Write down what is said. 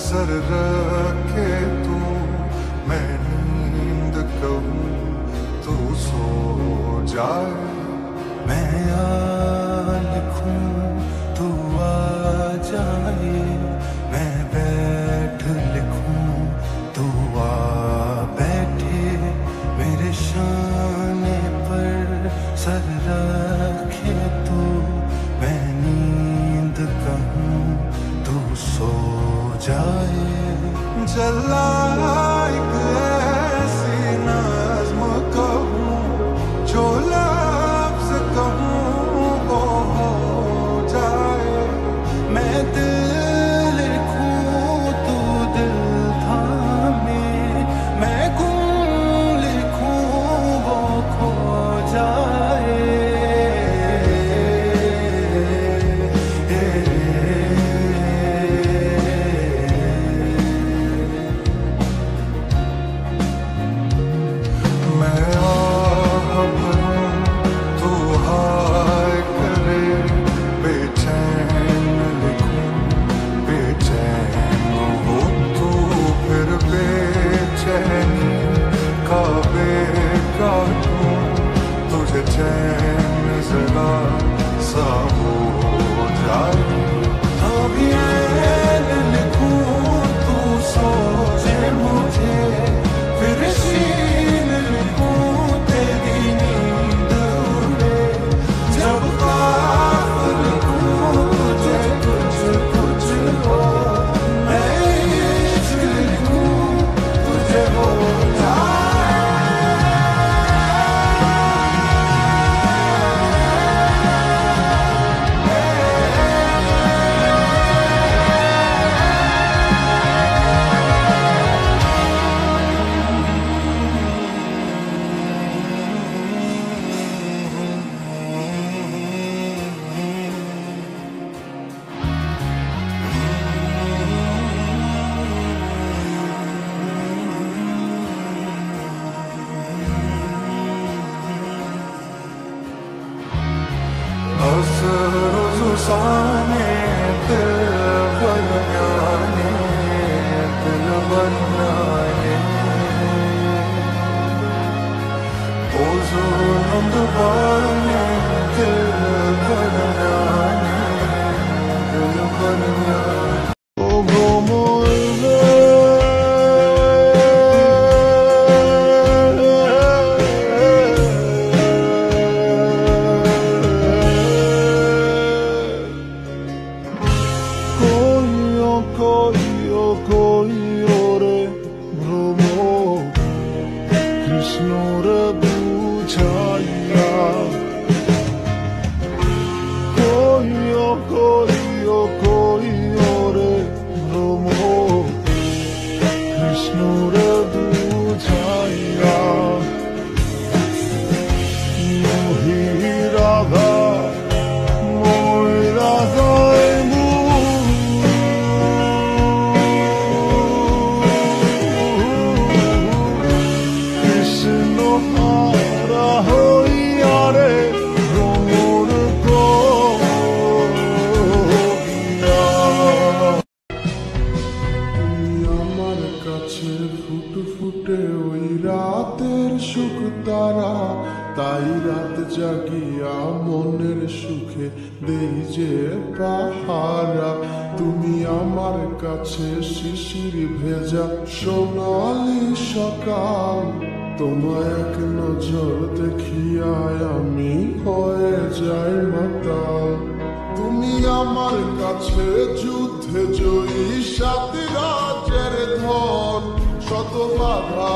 Sir रखे तू, मैं नींद कहूँ तू सो जाए। मैं आ लिखूं तू आ जाए, मैं बैठ लिखूं तू आ बैठे, मेरे शाने पर सर रखे तू, मैं नींद कहूँ तू सो जाए। जला एक ऐसी नज़्म कहूँ, जो लफ्ज़ कहूँ वो हो जाए। मैं दिल लिखूँ तू दिल थामे, मैं गुम लिखूँ वो खो जाए। तुझे चैन जरा सा हो जाए। अभी लिखूं तू सोचे मुझे, फिर शीन लिखूं तेरी नींद उड़े। जब ख्वाब लिखूं तुझे कुछ कुछ हो, मैं इश्क लिखूं तुझे हो जाए। साने दिल बनाने, दिल बनाने जुल्म दबाने, दिल बनाने, दिल बनाने। ओ मोहब्बत তাই রাত জাগিয়া মনের সুখে দেই যে পাহারা। তুমি আমার কাছে শিশির ভেজা সোনালি সকাল, তোমায় এক নজর দেখিয়ায় আমি হয়ে যাই মাতাল। তুমি আমার কাছে যুদ্ধে জয়ী, সাত রাজ্যের ধন, শত বাধা